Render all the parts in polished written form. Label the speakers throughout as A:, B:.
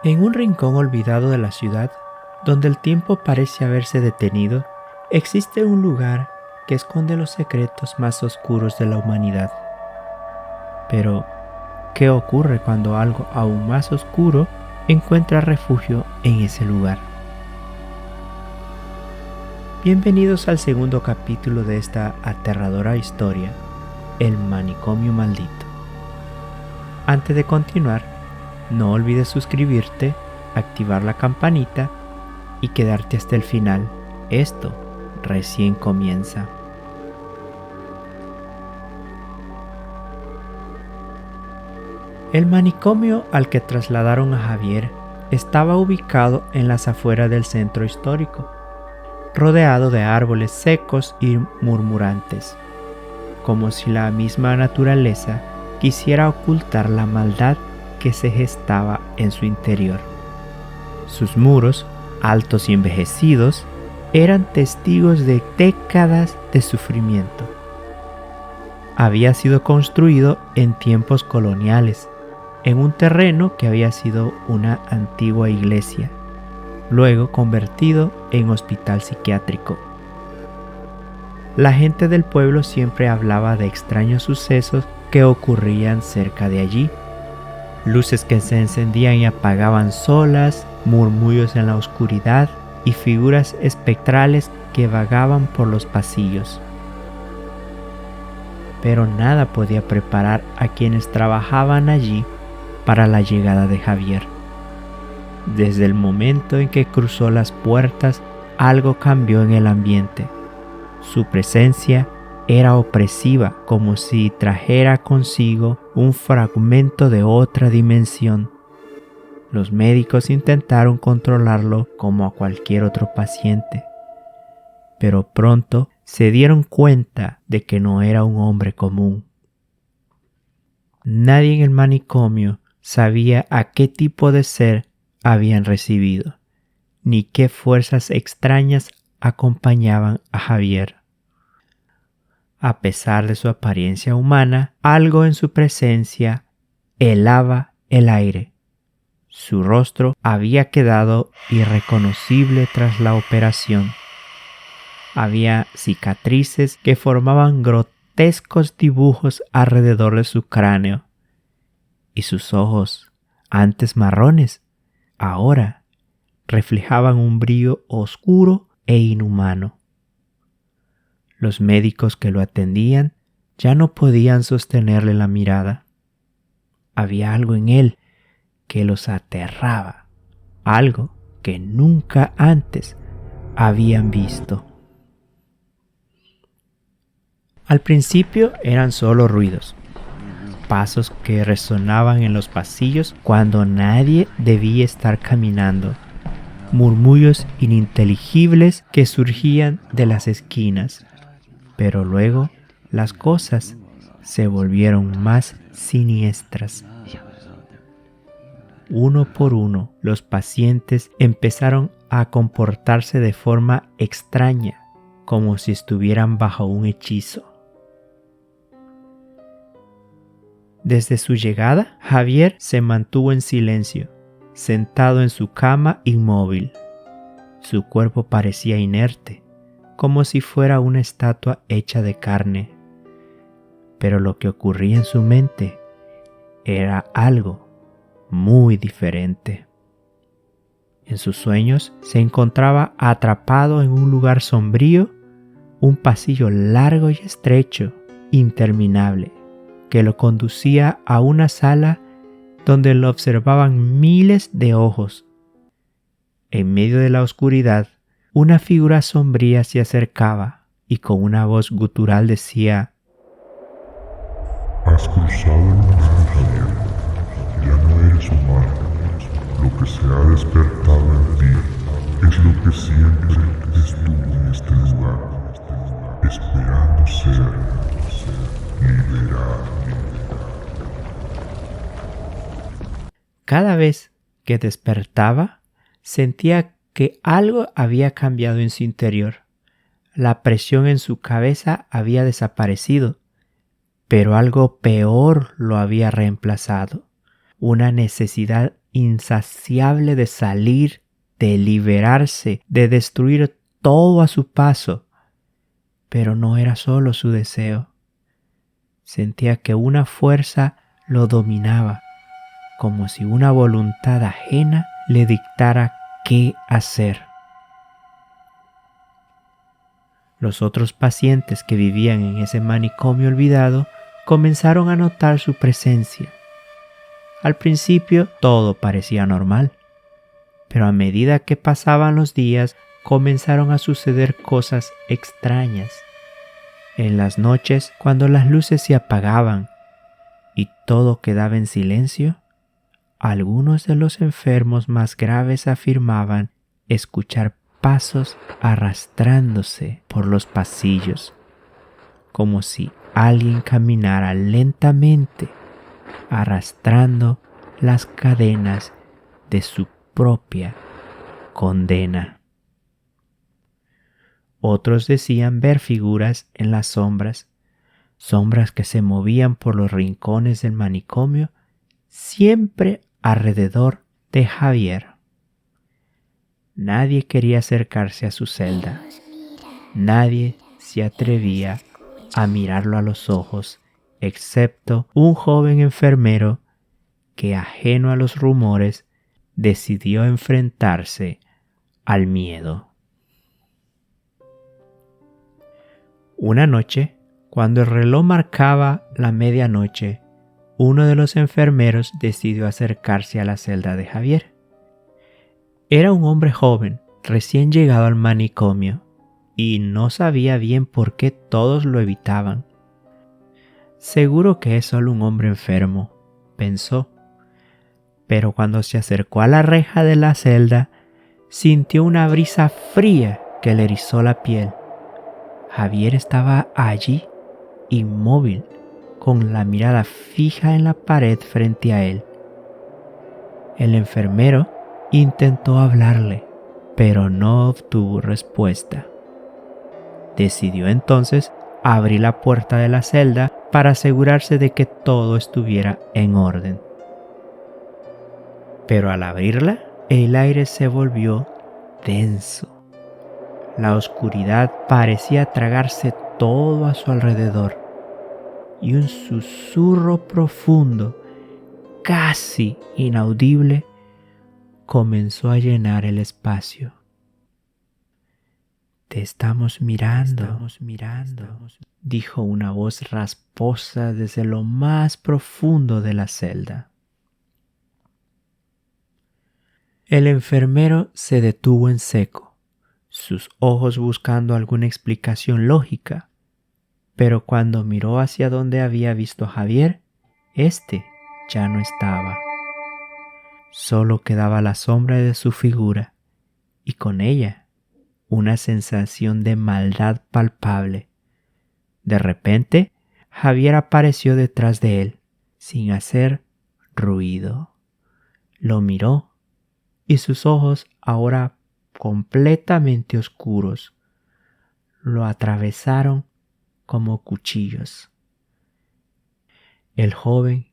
A: En un rincón olvidado de la ciudad, donde el tiempo parece haberse detenido, existe un lugar que esconde los secretos más oscuros de la humanidad. Pero, ¿qué ocurre cuando algo aún más oscuro encuentra refugio en ese lugar? Bienvenidos al segundo capítulo de esta aterradora historia, El Manicomio Maldito. Antes de continuar, no olvides suscribirte, activar la campanita y quedarte hasta el final. Esto recién comienza. El manicomio al que trasladaron a Javier estaba ubicado en las afueras del centro histórico, rodeado de árboles secos y murmurantes, como si la misma naturaleza quisiera ocultar la maldad que se gestaba en su interior. Sus muros, altos y envejecidos, eran testigos de décadas de sufrimiento. Había sido construido en tiempos coloniales, en un terreno que había sido una antigua iglesia, luego convertido en hospital psiquiátrico. La gente del pueblo siempre hablaba de extraños sucesos que ocurrían cerca de allí. Luces que se encendían y apagaban solas, murmullos en la oscuridad y figuras espectrales que vagaban por los pasillos. Pero nada podía preparar a quienes trabajaban allí para la llegada de Javier. Desde el momento en que cruzó las puertas, algo cambió en el ambiente. Su presencia era opresiva, como si trajera consigo un fragmento de otra dimensión. Los médicos intentaron controlarlo como a cualquier otro paciente, pero pronto se dieron cuenta de que no era un hombre común. Nadie en el manicomio sabía a qué tipo de ser habían recibido, ni qué fuerzas extrañas acompañaban a Javier. A pesar de su apariencia humana, algo en su presencia helaba el aire. Su rostro había quedado irreconocible tras la operación. Había cicatrices que formaban grotescos dibujos alrededor de su cráneo. Y sus ojos, antes marrones, ahora reflejaban un brillo oscuro e inhumano. Los médicos que lo atendían ya no podían sostenerle la mirada. Había algo en él que los aterraba, algo que nunca antes habían visto. Al principio eran solo ruidos, pasos que resonaban en los pasillos cuando nadie debía estar caminando, murmullos ininteligibles que surgían de las esquinas. Pero luego las cosas se volvieron más siniestras. Uno por uno, los pacientes empezaron a comportarse de forma extraña, como si estuvieran bajo un hechizo. Desde su llegada, Javier se mantuvo en silencio, sentado en su cama inmóvil. Su cuerpo parecía inerte, como si fuera una estatua hecha de carne. Pero lo que ocurría en su mente era algo muy diferente. En sus sueños se encontraba atrapado en un lugar sombrío, un pasillo largo y estrecho, interminable, que lo conducía a una sala donde lo observaban miles de ojos. En medio de la oscuridad, una figura sombría se acercaba y con una voz gutural decía:
B: Has cruzado el umbral, Javier. Ya no eres humano. Lo que se ha despertado en ti es lo que siempre estuvo en este lugar, esperando ser liberado.
A: Cada vez que despertaba, sentía que algo había cambiado en su interior. La presión en su cabeza había desaparecido, pero algo peor lo había reemplazado. Una necesidad insaciable de salir, de liberarse, de destruir todo a su paso. Pero no era solo su deseo. Sentía que una fuerza lo dominaba, como si una voluntad ajena le dictara qué hacer. Los otros pacientes que vivían en ese manicomio olvidado comenzaron a notar su presencia. Al principio todo parecía normal, pero a medida que pasaban los días comenzaron a suceder cosas extrañas. En las noches, cuando las luces se apagaban y todo quedaba en silencio, algunos de los enfermos más graves afirmaban escuchar pasos arrastrándose por los pasillos, como si alguien caminara lentamente, arrastrando las cadenas de su propia condena. Otros decían ver figuras en las sombras que se movían por los rincones del manicomio, siempre alrededor de Javier. Nadie quería acercarse a su celda. Nadie se atrevía a mirarlo a los ojos, excepto un joven enfermero que, ajeno a los rumores, decidió enfrentarse al miedo. Una noche, cuando el reloj marcaba la medianoche, uno de los enfermeros decidió acercarse a la celda de Javier. Era un hombre joven, recién llegado al manicomio, y no sabía bien por qué todos lo evitaban. Seguro que es solo un hombre enfermo, pensó. Pero cuando se acercó a la reja de la celda, sintió una brisa fría que le erizó la piel. Javier estaba allí, inmóvil, con la mirada fija en la pared frente a él. El enfermero intentó hablarle, pero no obtuvo respuesta. Decidió entonces abrir la puerta de la celda para asegurarse de que todo estuviera en orden. Pero al abrirla, el aire se volvió denso. La oscuridad parecía tragarse todo a su alrededor, y un susurro profundo, casi inaudible, comenzó a llenar el espacio. «Te estamos mirando», dijo una voz rasposa desde lo más profundo de la celda. El enfermero se detuvo en seco, sus ojos buscando alguna explicación lógica, pero cuando miró hacia donde había visto a Javier, éste ya no estaba. Solo quedaba la sombra de su figura, y con ella una sensación de maldad palpable. De repente, Javier apareció detrás de él, sin hacer ruido. Lo miró, y sus ojos, ahora completamente oscuros, lo atravesaron como cuchillos. El joven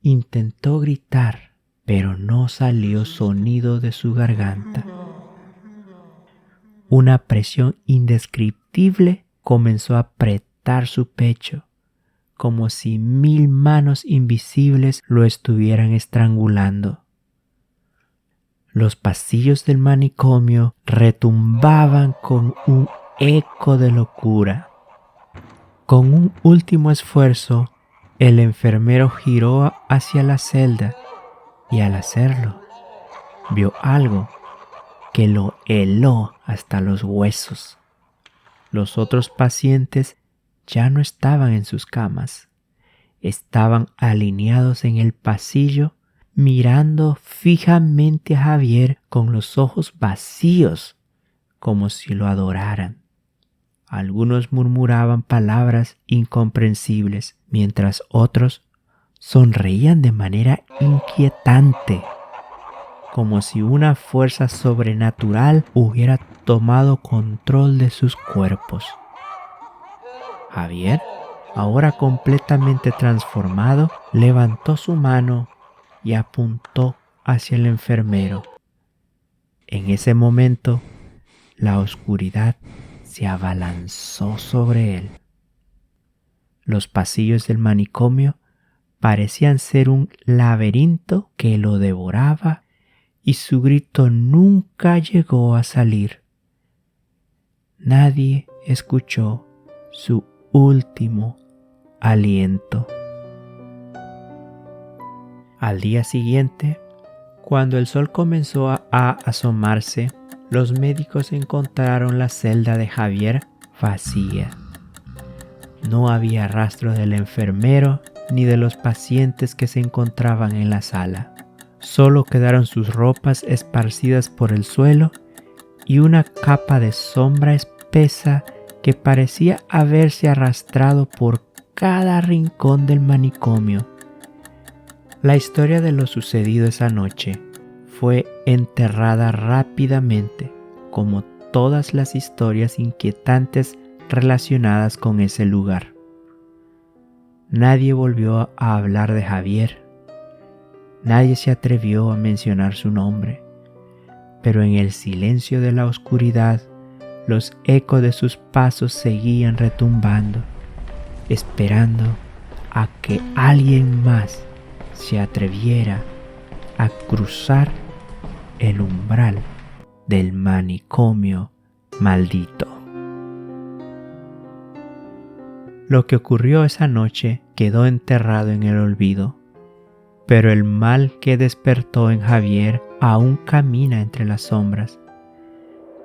A: intentó gritar, pero no salió sonido de su garganta. Una presión indescriptible comenzó a apretar su pecho, como si 1000 manos invisibles lo estuvieran estrangulando. Los pasillos del manicomio retumbaban con un eco de locura. Con un último esfuerzo, el enfermero giró hacia la celda y al hacerlo, vio algo que lo heló hasta los huesos. Los otros pacientes ya no estaban en sus camas. Estaban alineados en el pasillo, mirando fijamente a Javier con los ojos vacíos, como si lo adoraran. Algunos murmuraban palabras incomprensibles, mientras otros sonreían de manera inquietante, como si una fuerza sobrenatural hubiera tomado control de sus cuerpos. Javier, ahora completamente transformado, levantó su mano y apuntó hacia el enfermero. En ese momento, la oscuridad se abalanzó sobre él. Los pasillos del manicomio parecían ser un laberinto que lo devoraba y su grito nunca llegó a salir. Nadie escuchó su último aliento. Al día siguiente, cuando el sol comenzó a asomarse, los médicos encontraron la celda de Javier vacía. No había rastro del enfermero ni de los pacientes que se encontraban en la sala. Solo quedaron sus ropas esparcidas por el suelo y una capa de sombra espesa que parecía haberse arrastrado por cada rincón del manicomio. La historia de lo sucedido esa noche fue enterrada rápidamente, como todas las historias inquietantes relacionadas con ese lugar. Nadie volvió a hablar de Javier. Nadie se atrevió a mencionar su nombre, pero en el silencio de la oscuridad, los ecos de sus pasos seguían retumbando, esperando a que alguien más se atreviera a cruzar el umbral del manicomio maldito. Lo que ocurrió esa noche quedó enterrado en el olvido, pero el mal que despertó en Javier aún camina entre las sombras.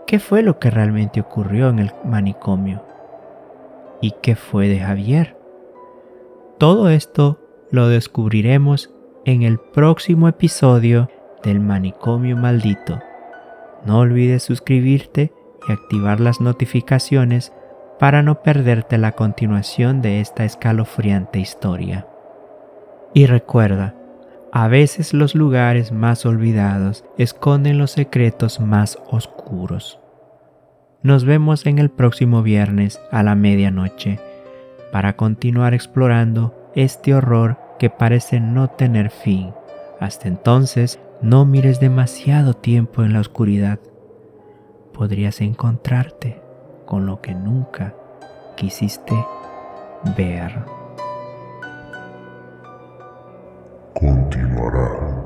A: ¿Qué fue lo que realmente ocurrió en el manicomio? ¿Y qué fue de Javier? Todo esto lo descubriremos en el próximo episodio del Manicomio Maldito. No olvides suscribirte y activar las notificaciones para no perderte la continuación de esta escalofriante historia. Y recuerda, a veces los lugares más olvidados esconden los secretos más oscuros. Nos vemos en el próximo viernes a la medianoche para continuar explorando este horror que parece no tener fin. Hasta entonces, no mires demasiado tiempo en la oscuridad. Podrías encontrarte con lo que nunca quisiste ver.
B: Continuará.